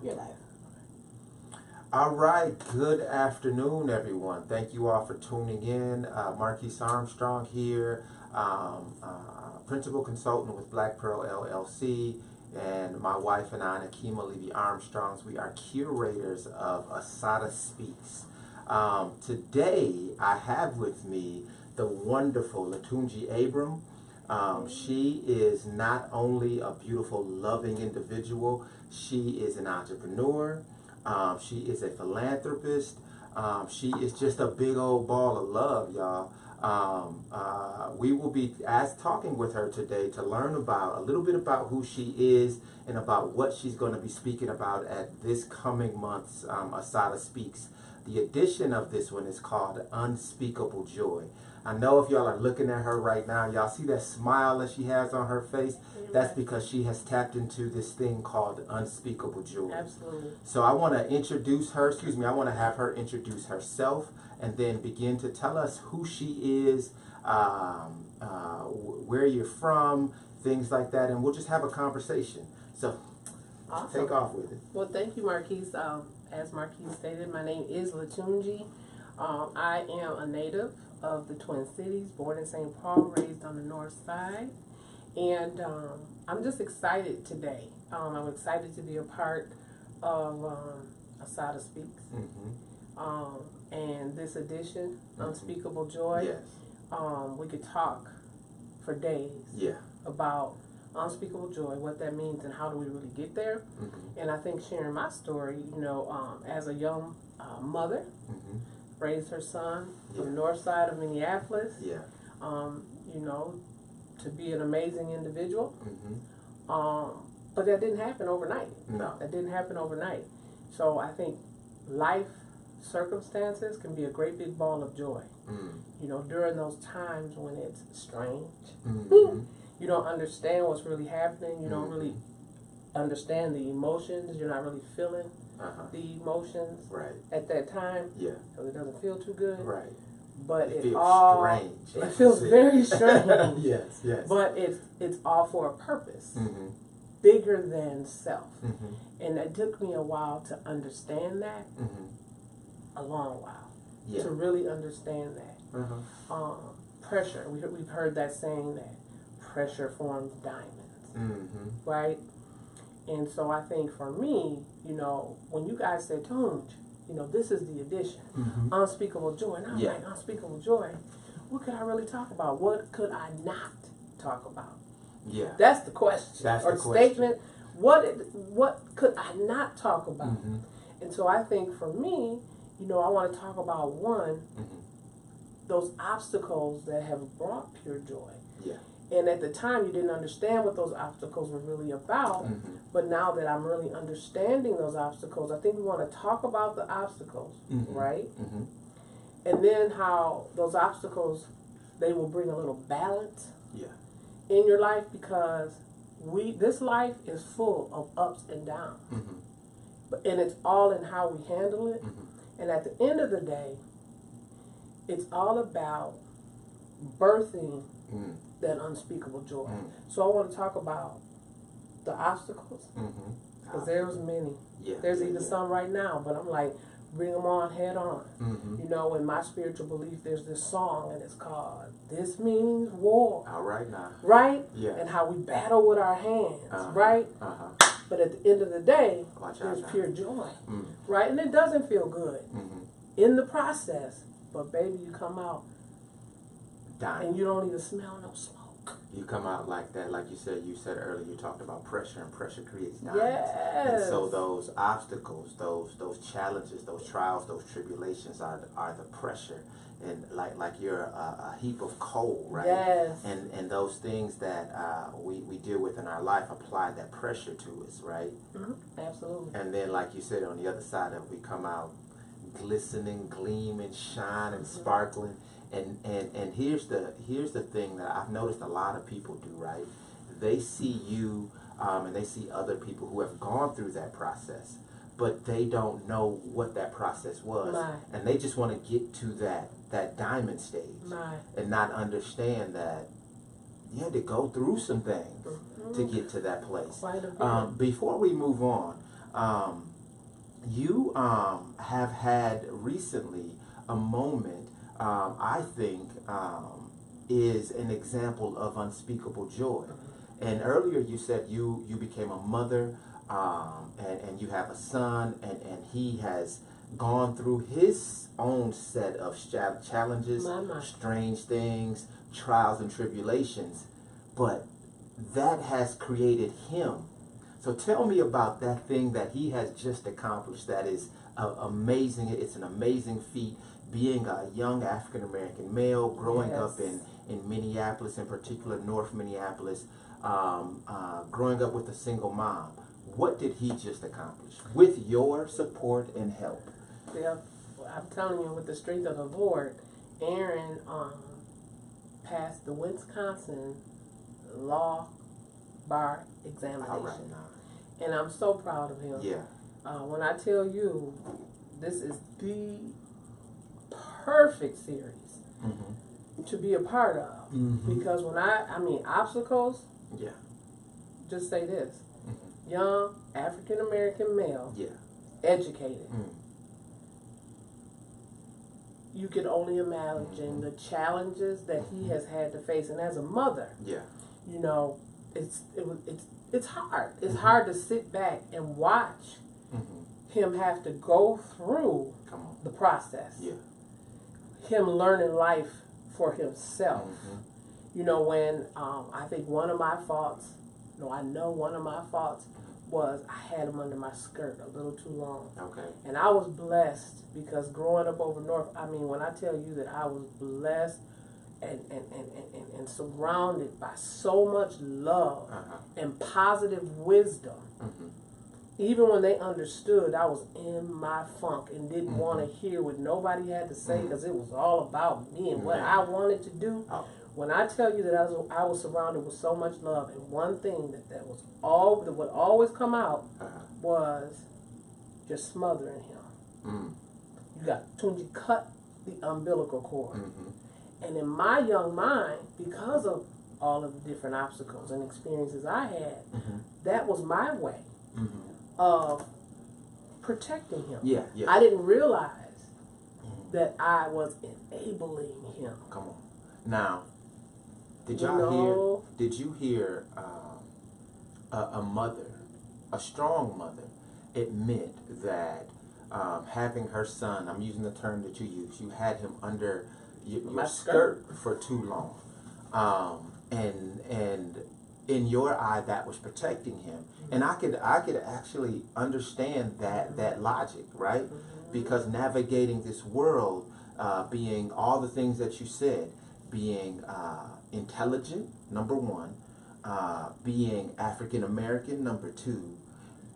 Your life. All right, good afternoon, everyone. Thank you all for tuning in. Marques Armstrong here, principal consultant with Black Pearl LLC, and my wife and I, Nakima Levy Armstrongs, we are curators of Assata Speaks. Today, I have with me the wonderful Lutunji Abram. She is not only a beautiful, loving individual, she is an entrepreneur. She is a philanthropist. She is just a big old ball of love, y'all. We will be talking with her today to learn about a little bit about who she is and about what she's going to be speaking about at this coming month's Assata Speaks. The edition of this one is called Unspeakable Joy. I know if y'all are looking at her right now, y'all see that smile that she has on her face? That's because she has tapped into this thing called unspeakable joy. Absolutely. So I want to introduce her, I want to have her introduce herself and then begin to tell us who she is, where you're from, things like that, and we'll just have a conversation. So awesome. Take off with it. Well, thank you, Marques. As Marques stated, my name is Lutunji. I am a native of the Twin Cities, born in St. Paul, raised on the north side. And I'm just excited today. I'm excited to be a part of Assata Speaks. And this edition, Unspeakable Joy. Yes. We could talk for days about unspeakable joy, what that means, and how do we really get there. And I think sharing my story, as a young mother, raised her son from the north side of Minneapolis, to be an amazing individual. But that didn't happen overnight. No. That didn't happen overnight. So I think life circumstances can be a great big ball of joy. During those times when it's strange. You don't understand what's really happening. You don't really understand the emotions. You're not really feeling the emotions at that time. So it doesn't feel too good. But it feels strange. Like it feels very strange. Yes. But it's all for a purpose. Bigger than self. And it took me a while to understand that. A long while. To really understand that. Pressure. We've heard that saying that pressure forms diamonds. Right? And so I think for me, when you guys said, Tunj, this is the edition, Unspeakable Joy. And I'm like, Unspeakable Joy, what could I really talk about? What could I not talk about? That's the question. That's or the question. Statement. What could I not talk about? And so I think for me, I want to talk about one, those obstacles that have brought pure joy. And at the time, you didn't understand what those obstacles were really about. But now that I'm really understanding those obstacles, I think we want to talk about the obstacles, right? And then how those obstacles, they will bring a little balance in your life, because this life is full of ups and downs. And it's all in how we handle it. And at the end of the day, it's all about birthing that unspeakable joy. So I want to talk about the obstacles, because there's many. There's even some right now, but I'm like, bring them on head on. In my spiritual belief, there's this song, and it's called "This Means War." All right now. Right? And how we battle with our hands, right? But at the end of the day, there's pure joy, right? And it doesn't feel good in the process, but baby, you come out dying. And you don't even smell no smoke. You come out like that, like you said earlier, you talked about pressure, and pressure creates diamonds. And so those obstacles, those challenges, those trials, those tribulations are the pressure. And like you're a heap of coal, right? And those things that we deal with in our life apply that pressure to us, right? Absolutely. And then, like you said, on the other side of it, we come out glistening, gleaming, shining, sparkling. And here's the thing that I've noticed a lot of people do, right? They see you and they see other people who have gone through that process, but they don't know what that process was. And they just want to get to that diamond stage and not understand that you had to go through some things to get to that place. Before we move on, You have had recently a moment, I think, is an example of unspeakable joy. And earlier you said you became a mother, and you have a son, and he has gone through his own set of challenges, strange things, trials and tribulations, but that has created him. So tell me about that thing that he has just accomplished that is amazing. It's an amazing feat, being a young African-American male, growing up in Minneapolis, in particular North Minneapolis, growing up with a single mom. What did he just accomplish with your support and help? Yeah, I'm telling you, with the strength of the Lord, Aaron passed the Wisconsin law bar examination. All right, now. And I'm so proud of him. Yeah. When I tell you, this is the perfect series to be a part of. Because when I mean, obstacles, just say this. Young African-American male, educated. You can only imagine the challenges that he has had to face. And as a mother, you know, it's hard. It's hard to sit back and watch him have to go through the process. Him learning life for himself. You know, when I think one of my faults, I know one of my faults was I had him under my skirt a little too long. And I was blessed because growing up over north, I mean, when I tell you that I was blessed and surrounded by so much love and positive wisdom, even when they understood I was in my funk and didn't want to hear what nobody had to say because it was all about me and what I wanted to do. When I tell you that I was surrounded with so much love, and one thing that would always come out was just smothering him. You got Lutunji cut the umbilical cord. And in my young mind, because of all of the different obstacles and experiences I had, that was my way of protecting him. I didn't realize that I was enabling him. Come on. Now, did you hear a mother, a strong mother, admit that having her son, I'm using the term that you use, you had him under your skirt for too long, and in your eye that was protecting him, and I could actually understand that logic, right? Because navigating this world, being all the things that you said, being intelligent, number one, being African American, number two,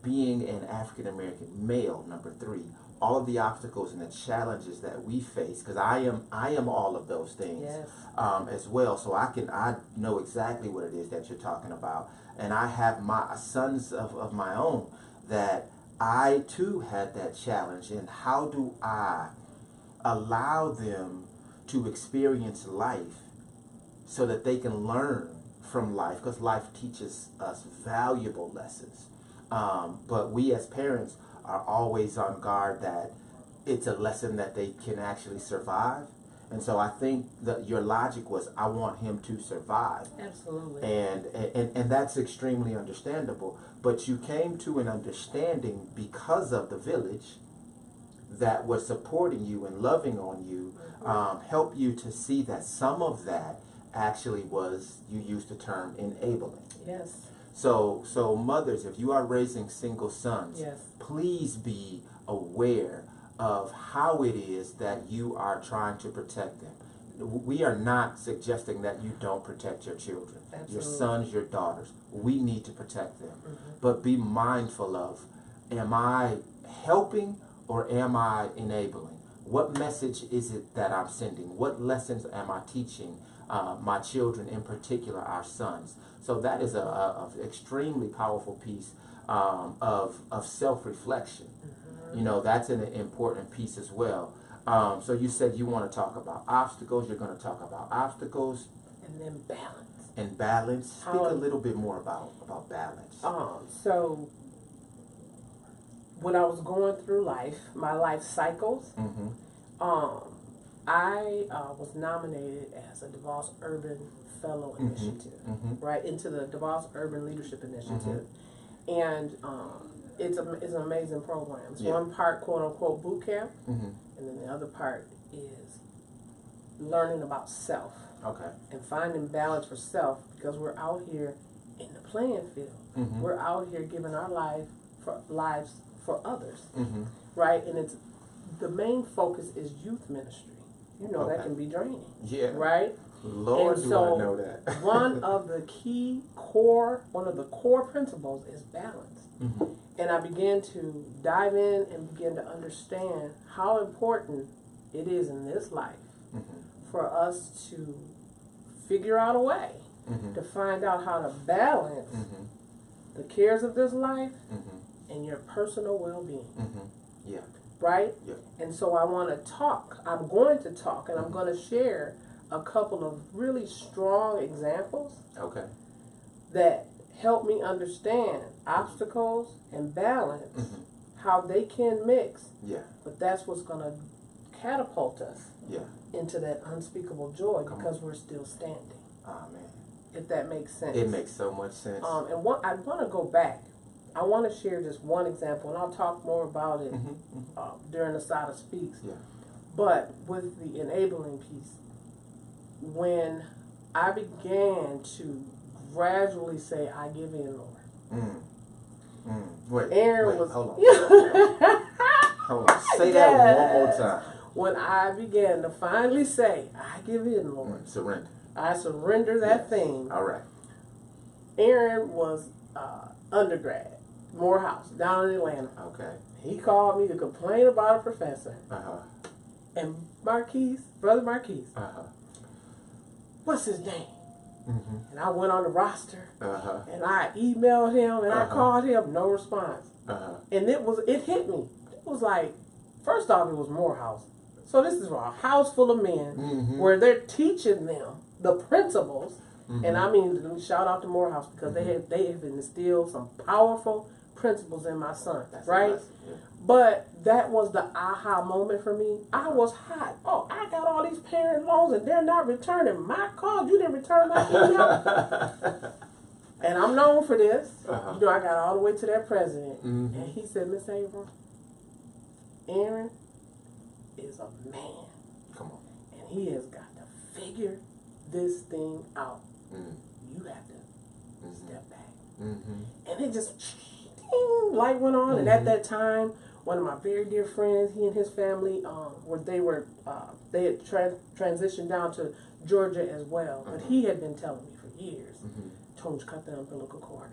being an African American male, number three, all of the obstacles and the challenges that we face, because I am all of those things as well. So I know exactly what it is that you're talking about, and I have my sons of my own that I too had that challenge. And how do I allow them to experience life so that they can learn from life? Because life teaches us valuable lessons. But we as parents are always on guard that it's a lesson that they can actually survive. And so I think that your logic was, I want him to survive. Absolutely. And that's extremely understandable. But you came to an understanding because of the village that was supporting you and loving on you, help you to see that some of that actually was, you used the term, enabling. Yes. So mothers, if you are raising single sons, Yes. please be aware of how it is that you are trying to protect them. We are not suggesting that you don't protect your children, your sons, your daughters. We need to protect them. But be mindful of, am I helping or am I enabling? What message is it that I'm sending? What lessons am I teaching my children, in particular our sons? So that is a extremely powerful piece of self-reflection. You know, that's an important piece as well. So you said you want to talk about obstacles. You're going to talk about obstacles. And then balance. And balance. Speak a little bit more about balance. So when I was going through life, my life cycles, I was nominated as a DeVos Urban Fellow Initiative, right, into the DeVos Urban Leadership Initiative. And it's an amazing program. It's one part, quote unquote, boot camp, and then the other part is learning about self. Okay. And finding balance for self, because we're out here in the playing field. We're out here giving our lives for others, right? And it's the main focus is youth ministry. You know, that can be draining. Yeah. Right? Lord, and do I know that. one of the core principles is balance. And I began to dive in and begin to understand how important it is in this life for us to figure out a way to find out how to balance the cares of this life and your personal well-being. Yeah. Right? Yeah. And so I'm going to talk, and I'm going to share a couple of really strong examples that help me understand obstacles and balance, how they can mix. Yeah. But that's what's going to catapult us into that unspeakable joy because we're still standing. Amen. If that makes sense. It makes so much sense. And I want to go back. I want to share just one example, and I'll talk more about it during Assata Speaks. Yeah. But with the enabling piece, when I began to gradually say, I give in, Lord. Wait, Aaron hold on. Hold on. Say that one more time. When I began to finally say, I give in, Lord. Surrender. I surrender that thing. All right. Aaron was undergrad, Morehouse, down in Atlanta. Okay. He called me to complain about a professor. And Brother Marques, what's his name? And I went on the roster, and I emailed him, and I called him, no response. And it hit me. It was like, first off, it was Morehouse. So this is a house full of men where they're teaching them the principles. And I mean, shout out to Morehouse because they have instilled some powerful principles in my son, right? But that was the aha moment for me. I was hot. Oh, I got all these parent loans and they're not returning my calls. You didn't return my email. And I'm known for this. You know, I got all the way to that president. And he said, Miss Abram, Aaron is a man. Come on. And he has got to figure this thing out. You have to step back. And it just, ding, light went on. And at that time, one of my very dear friends, he and his family, they had transitioned down to Georgia as well. But he had been telling me for years, Tones, cut the umbilical cord.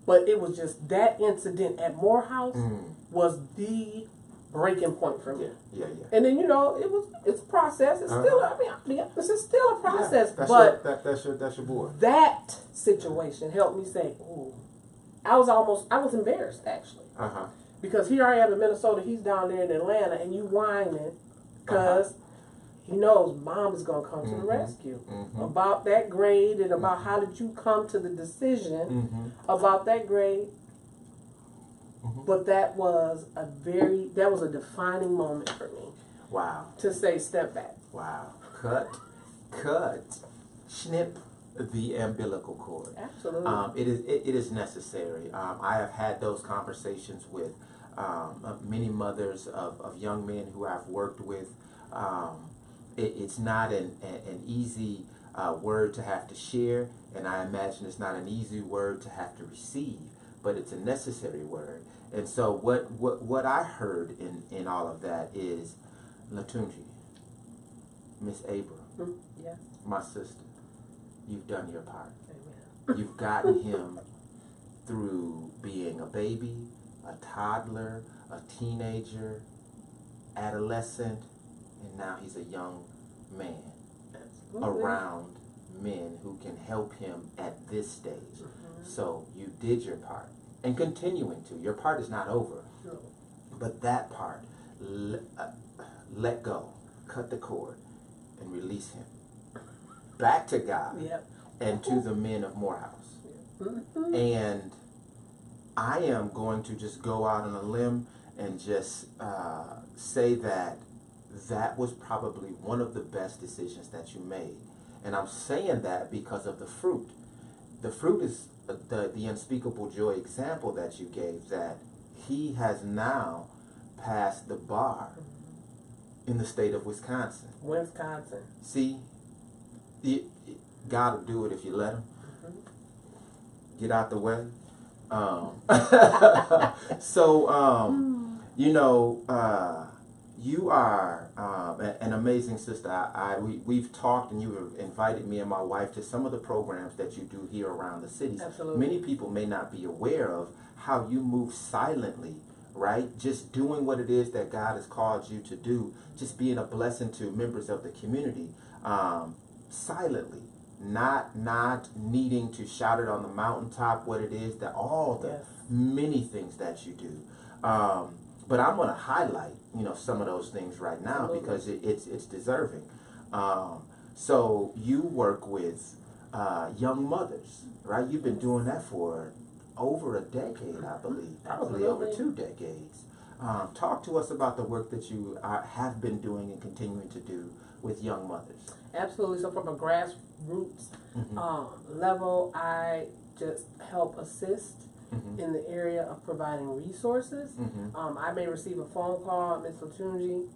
But it was just that incident at Morehouse was the breaking point for me. And then, you know, it's a process. It's still, I mean, I'll be honest, it's still a process. That's your boy. That situation helped me say, ooh, I was embarrassed actually. Because here I am in Minnesota, he's down there in Atlanta, and you whining because he knows mom is going to come to the rescue about that grade and about how did you come to the decision about that grade. But that was a defining moment for me. Wow. To say step back. Wow. Cut, snip the umbilical cord. Absolutely. It is necessary. I have had those conversations with many mothers of young men who I've worked with. It's not an easy word to have to share, and I imagine it's not an easy word to have to receive, but it's a necessary word. And so what I heard in all of that is, Lutunji, Miss Abram, my sister, you've done your part. Amen. You've gotten him through being a baby, a toddler, a teenager, adolescent, and now he's a young man. Absolutely. Around men who can help him at this stage. So you did your part. And continuing to. Your part is not over. No. But that part, let go, cut the cord, and release him. Back to God and to the men of Morehouse. And I am going to just go out on a limb and just say that that was probably one of the best decisions that you made. And I'm saying that because of the fruit. The fruit is the unspeakable joy example that you gave, that he has now passed the bar in the state of Wisconsin. Wisconsin. See, God will do it if you let him. Get out the way. You know, you are an amazing sister. We've talked, and you have invited me and my wife to some of the programs that you do here around the cities. Absolutely. Many people may not be aware of how you move silently, right? Just doing what it is that God has called you to do, just being a blessing to members of the community, silently. Not needing to shout it on the mountaintop what it is, that all the many things that you do. But I'm going to highlight, you know, some of those things right now because it's deserving. So you work with young mothers, right? You've been doing that for over a decade, I believe, probably over 2 decades. Talk to us about the work that you have been doing and continuing to do with young mothers. Absolutely. So from a grassroots level, I just help assist in the area of providing resources. I may receive a phone call, Ms. Lutunji,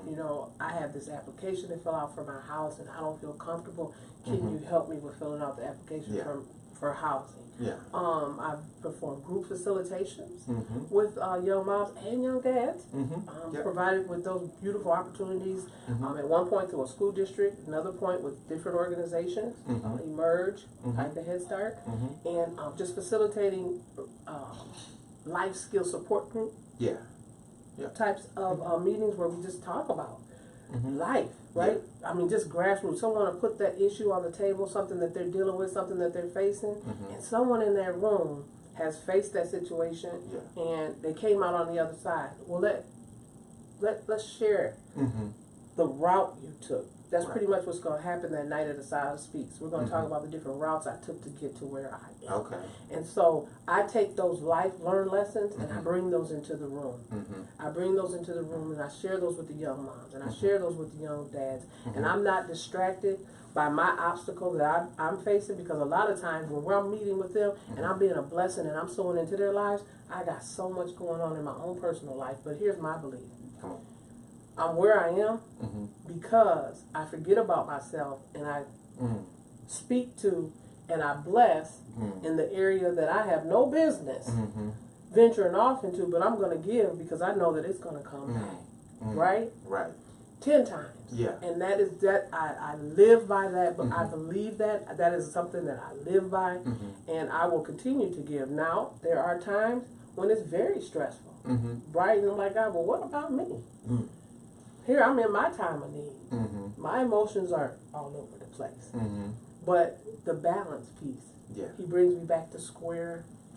you know, I have this application to fill out for my house and I don't feel comfortable. Can you help me with filling out the application for housing? I've performed group facilitations with young moms and young dads, provided with those beautiful opportunities. At one point through a school district, another point with different organizations, Emerge, like the Head Start, and just facilitating life skill support group types of meetings where we just talk about life, right? I mean, just grassroots. Someone to put that issue on the table, something that they're dealing with, something that they're facing, and someone in that room has faced that situation and they came out on the other side. Well, let's share the route you took. That's pretty much what's going to happen that night at Assata Speaks. We're going to talk about the different routes I took to get to where I am. Okay. And so I take those learned lessons and I bring those into the room. I bring those into the room and I share those with the young moms and I share those with the young dads. And I'm not distracted by my obstacles that I'm facing, because a lot of times when we're meeting with them and I'm being a blessing and I'm sowing into their lives, I got so much going on in my own personal life. But here's my belief. Come on. I'm where I am because I forget about myself and I speak to and I bless in the area that I have no business venturing off into, but I'm going to give because I know that it's going to come back. Right? Right. 10 times. Yeah. And that is that I live by that, but I believe that is something that I live by, and I will continue to give. Now, there are times when it's very stressful. Right? And I'm like, God, well, what about me? Here I'm in my time of need. My emotions are all over the place. But the balance piece, he brings me back to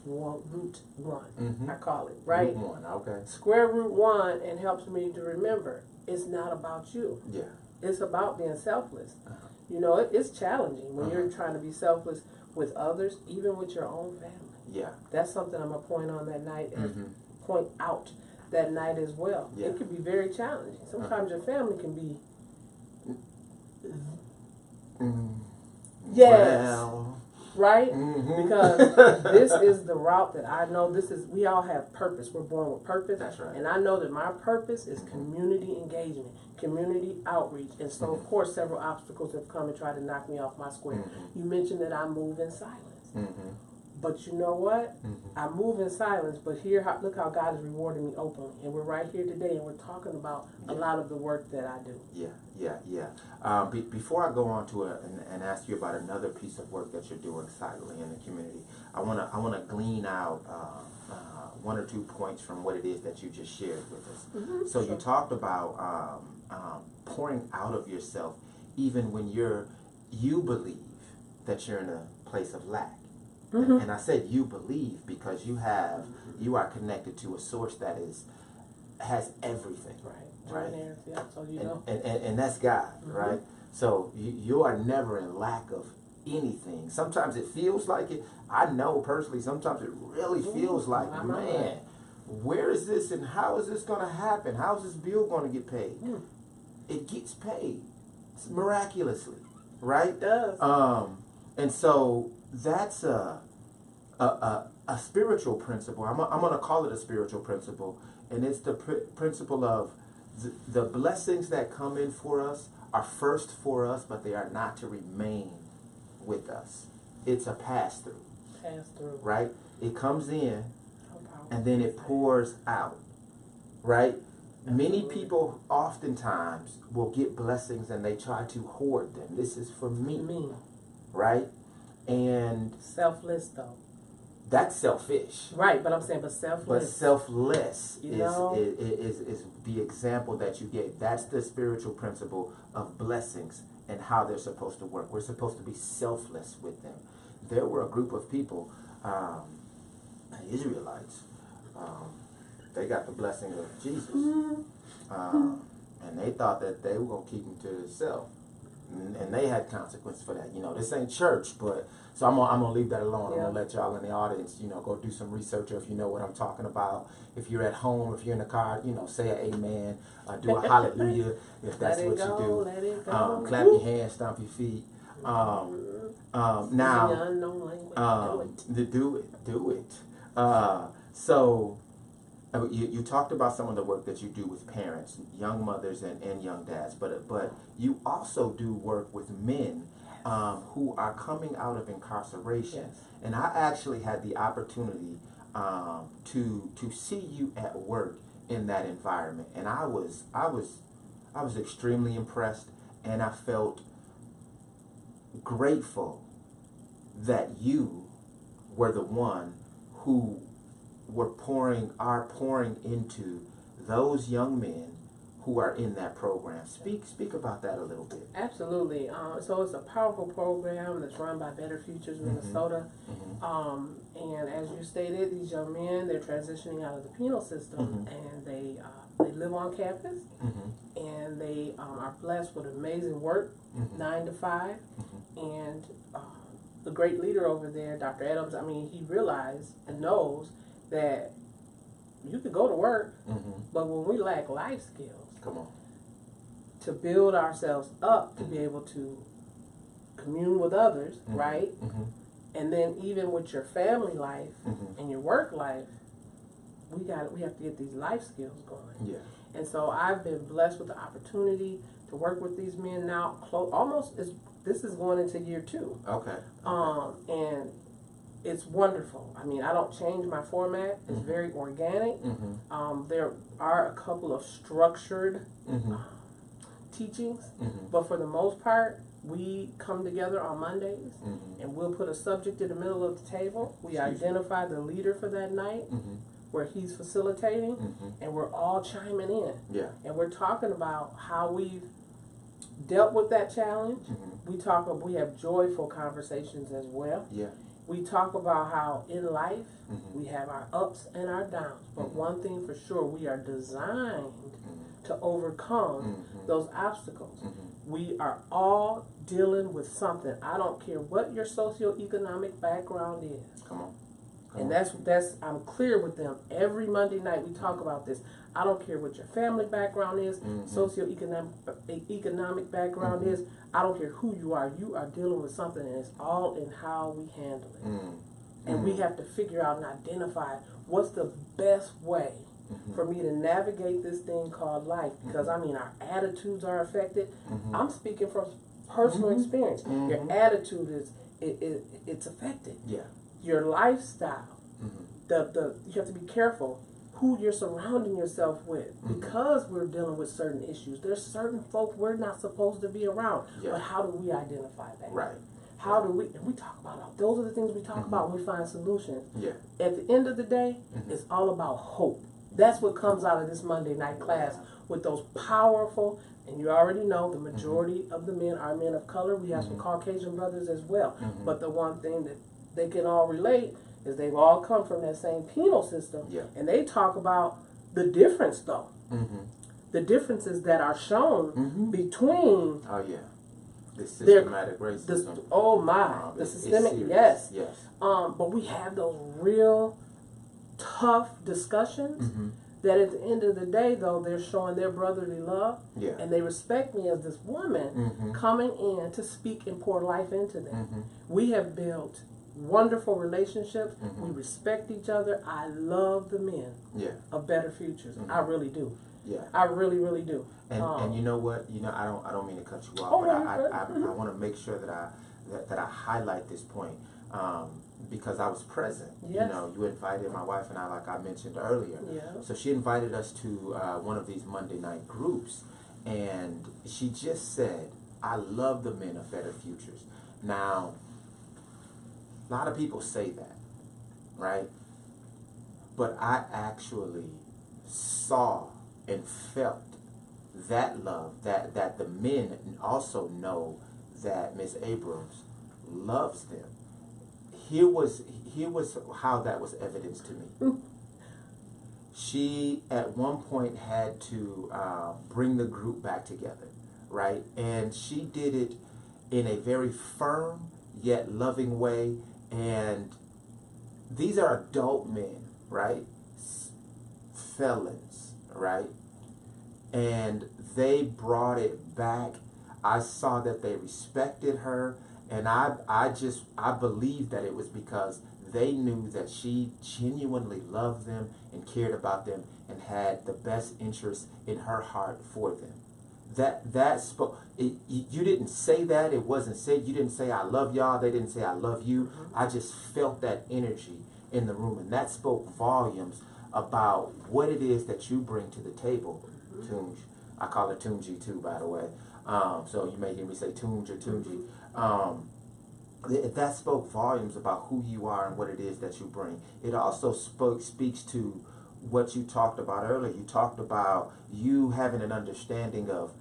root one, I call it, right? Root one, okay. Square root one, and helps me to remember it's not about you. It's about being selfless. You know, it's challenging when you're trying to be selfless with others, even with your own family. That's something I'm going to point on that night and point out that night as well. It can be very challenging. Sometimes your family can be right? Because this is the route that I know. We all have purpose. We're born with purpose. That's right. And I know that my purpose is community engagement, community outreach. And so, of course, several obstacles have come and tried to knock me off my square. You mentioned that I move in silence. But you know what? I move in silence, but look how God is rewarding me openly. And we're right here today, and we're talking about a lot of the work that I do. Before I go on to and ask you about another piece of work that you're doing silently in the community, I wanna glean out 1 or 2 points from what it is that you just shared with us. So you talked about pouring out of yourself, even when you believe that you're in a place of lack. And I said you believe because you are connected to a source that has everything. Right. So you know. And that's God, right? So you are never in lack of anything. Sometimes it feels like it. I know personally, sometimes it really feels like, man, where is this and how is this going to happen? How is this bill going to get paid? It gets paid miraculously, right? It does. And so that's a spiritual principle. I'm going to call it a spiritual principle, and it's the principle of the blessings that come in for us are first for us, but they are not to remain with us. It's a pass-through. Pass-through. Right? It comes in, and then it pours out. Right? Many people oftentimes will get blessings and they try to hoard them. This is for me. Right? And selfless though. That's selfish. Right, but I'm saying, but selfless. But selfless you is the example that you gave. That's the spiritual principle of blessings and how they're supposed to work. We're supposed to be selfless with them. There were a group of people, Israelites, they got the blessing of Jesus. And they thought that they were going to keep him to themselves. And they had consequences for that. You know, this ain't church, but so I'm gonna leave that alone. I'm gonna let y'all in the audience, you know, go do some research, or if you know what I'm talking about. If you're at home, if you're in the car, you know, say an amen, do a hallelujah if that's what you do. Let it go. Clap your hands, stomp your feet. Now, do it. So. You talked about some of the work that you do with parents, young mothers and young dads, but you also do work with men who are coming out of incarceration. Yes. And I actually had the opportunity to see you at work in that environment, and I was extremely impressed, and I felt grateful that you were the one who are pouring into those young men who are in that program. Speak about that a little bit. Absolutely. So it's a powerful program that's run by Better Futures Minnesota. And as you stated, these young men, they're transitioning out of the penal system, and they live on campus, and they are blessed with amazing work, 9 to 5, and the great leader over there, Dr. Adams, I mean, he realized and knows that you could go to work, but when we lack life skills, to build ourselves up to be able to commune with others, right? And then even with your family life and your work life, we have to get these life skills going. Yeah. And so I've been blessed with the opportunity to work with these men now. This is going into year 2. Okay. And it's wonderful. I mean, I don't change my format. It's very organic. There are a couple of structured teachings, but for the most part, we come together on Mondays, and we'll put a subject in the middle of the table. We identify the leader for that night, where he's facilitating, and we're all chiming in. Yeah. And we're talking about how we've dealt with that challenge. We have joyful conversations as well. Yeah. We talk about how in life we have our ups and our downs, but one thing for sure, we are designed to overcome those obstacles. We are all dealing with something. I don't care what your socioeconomic background is. And that's I'm clear with them. Every Monday night we talk about this. I don't care what your family background is, socioeconomic background is. I don't care who you are. You are dealing with something, and it's all in how we handle it. And we have to figure out and identify what's the best way for me to navigate this thing called life. Because I mean, our attitudes are affected. I'm speaking from personal experience. Your attitude it's affected. Yeah. Your lifestyle. You have to be careful who you're surrounding yourself with, because we're dealing with certain issues. There's certain folk we're not supposed to be around. But how do we identify that? Right. How do we, and we talk about, those are the things we talk about when we find solutions. Yeah. At the end of the day, it's all about hope. That's what comes out of this Monday night class with those powerful, and you already know the majority of the men are men of color. We have some Caucasian brothers as well. But the one thing that they can all relate is they've all come from that same penal system. Yeah. And they talk about the difference, though. The differences that are shown between This systematic racism. The systemic, yes. Yes. But we have those real tough discussions that at the end of the day, though, they're showing their brotherly love, and they respect me as this woman coming in to speak and pour life into them. We have built wonderful relationships. We respect each other. I love the men of Better Futures. I really do. Yeah, I really, really do. And you know what? I don't mean to cut you off, but I want to make sure that I highlight this point because I was present. Yes. You invited my wife and I, like I mentioned earlier. Yeah. So she invited us to one of these Monday night groups, and she just said, "I love the men of Better Futures." Now, a lot of people say that, right? But I actually saw and felt that love, that the men also know that Miss Abrams loves them. Here was how that was evidenced to me. She at one point had to bring the group back together, right? And she did it in a very firm yet loving way. And these are adult men, right? Felons, right? And they brought it back. I saw that they respected her, and I believed that it was because they knew that she genuinely loved them and cared about them and had the best interest in her heart for them. That spoke. You didn't say that. It wasn't said. You didn't say I love y'all. They didn't say I love you. I just felt that energy in the room, and that spoke volumes about what it is that you bring to the table. Tunj. I call her Tunji too, by the way. So you may hear me say Tunj or Tunji. That spoke volumes about who you are and what it is that you bring. It also speaks to what you talked about earlier. You talked about you having an understanding of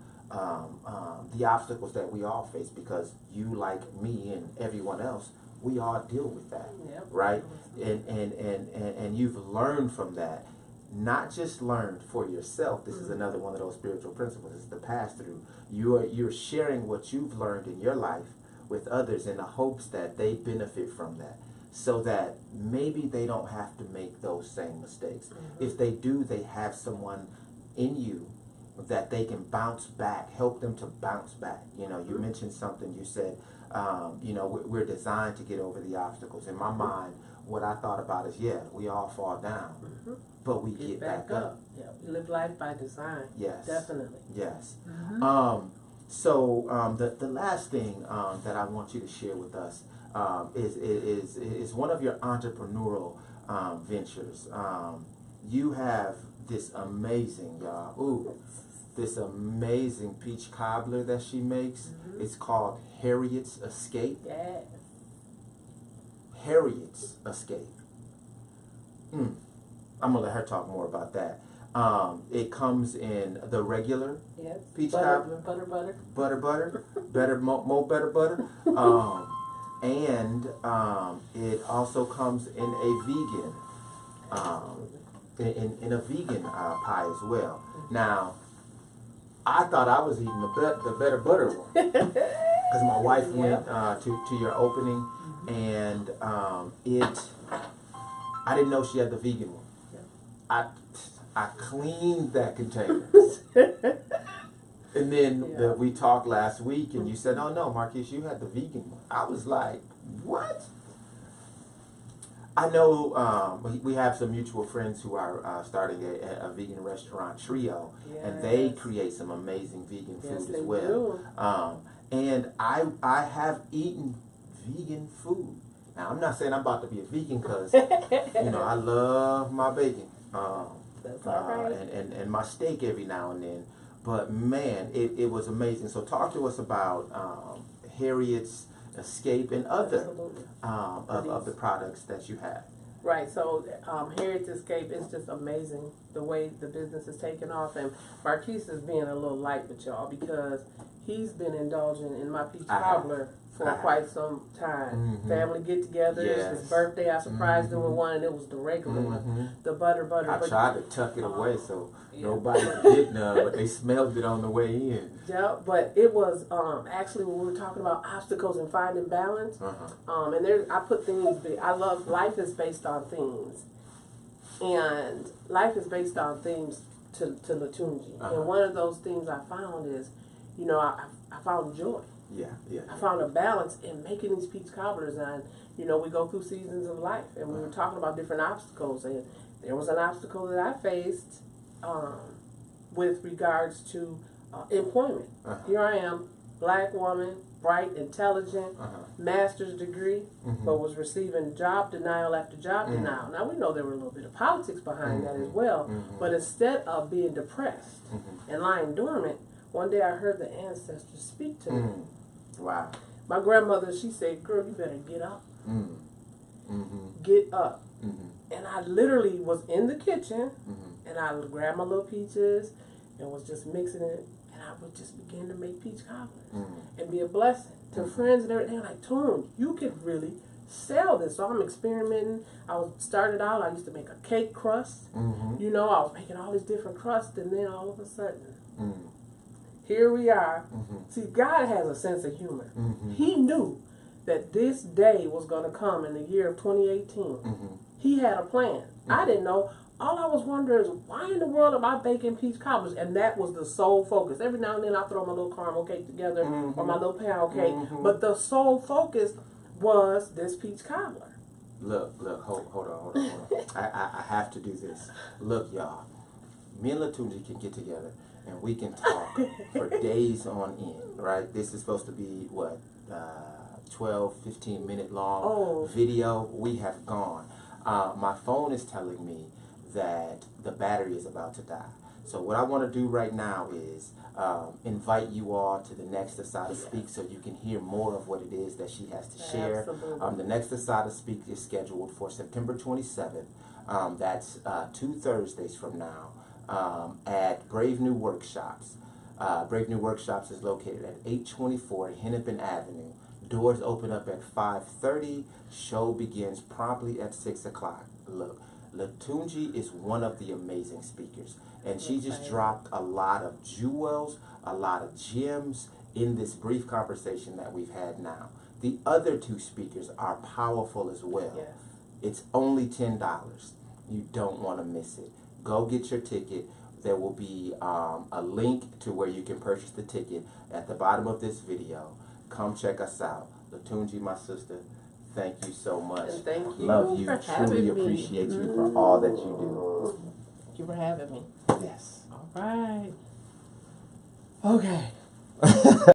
the obstacles that we all face, because you, like me and everyone else, we all deal with that, right? And you've learned from that. Not just learned for yourself. This is another one of those spiritual principles. It's the pass-through. You're sharing what you've learned in your life with others in the hopes that they benefit from that, so that maybe they don't have to make those same mistakes. If they do, they have someone in you that they can bounce back, help them to bounce back. You mentioned something. You said, we're designed to get over the obstacles. In my mind, what I thought about is, we all fall down, but we get back up. Yeah, we live life by design. Yes, definitely. Yes. So the last thing that I want you to share with us is one of your entrepreneurial ventures. You have this amazing, this amazing peach cobbler that she makes. It's called Harriet's Escape. Yes. Harriet's Escape. I'm gonna let her talk more about that. It comes in the regular peach cobbler, butter, more butter, and it also comes in a vegan, in a vegan pie as well. Now, I thought I was eating the better butter one because my wife went to your opening, and I didn't know she had the vegan one. I cleaned that container. And then we talked last week, and you said, "Oh no, Marques, you had the vegan one." I was like, "What?" I know we have some mutual friends who are starting a vegan restaurant, Trio, and they create some amazing vegan food as well. And I have eaten vegan food. Now, I'm not saying I'm about to be a vegan because, I love my bacon. That's all right. And my steak every now and then. But man, it was amazing. So talk to us about Harriet's Escape and other of the products that you have. Right. So Harriet's Escape is just amazing. the way the business is taking off. And Marques is being a little light with y'all because he's been indulging in my peach cobbler for quite some time. Family get-togethers. His birthday, I surprised him with one, and it was the regular one, the butter. I tried to tuck it away so nobody could get none, but they smelled it on the way in. Yeah, but it was actually when we were talking about obstacles and finding balance. And there, I put things. I love life is based on themes, and life is based on themes to Lutunji. And one of those things I found is, you know, I found joy. I found a balance in making these peach cobblers, and you know, we go through seasons of life, and we were talking about different obstacles, and there was an obstacle that I faced with regards to employment. Here I am, black woman, bright, intelligent, master's degree, but was receiving job denial after job denial. Now we know there were a little bit of politics behind that as well, but instead of being depressed and lying dormant, one day I heard the ancestors speak to me. Wow. My grandmother, she said, girl, you better get up. Get up. And I literally was in the kitchen, and I grabbed my little peaches and was just mixing it, and I would just begin to make peach cobblers and be a blessing to friends and everything. Like, Toon, you could really sell this. So I'm experimenting. I started out, I used to make a cake crust. You know, I was making all these different crusts, and then all of a sudden, here we are. See, God has a sense of humor. He knew that this day was going to come in the year of 2018. He had a plan. I didn't know. All I was wondering is, why in the world am I baking peach cobblers? And that was the sole focus. Every now and then I throw my little caramel cake together or my little pound cake. But the sole focus was this peach cobbler. Look, hold on. I have to do this. Look, y'all. Me and Lutunji can get together and we can talk for days on end, right? This is supposed to be, what, 12, 15-minute long video. We have gone. My phone is telling me that the battery is about to die. So what I want to do right now is invite you all to the next Assata Speaks so you can hear more of what it is that she has to share. The next Assata Speaks is scheduled for September 27th. That's 2 Thursdays from now at Brave New Workshops. Brave New Workshops is located at 824 Hennepin Avenue. Doors open up at 5:30. Show begins promptly at 6 o'clock. Look, Lutunji is one of the amazing speakers, and she just dropped a lot of jewels, a lot of gems in this brief conversation that we've had now. The other 2 speakers are powerful as well. It's only $10. You don't want to miss it. Go get your ticket. There will be a link to where you can purchase the ticket at the bottom of this video. Come check us out. Lutunji, my sister, thank you so much. And thank you. Love you. Truly appreciate you for all that you do. Thank you for having me. Yes. All right. Okay.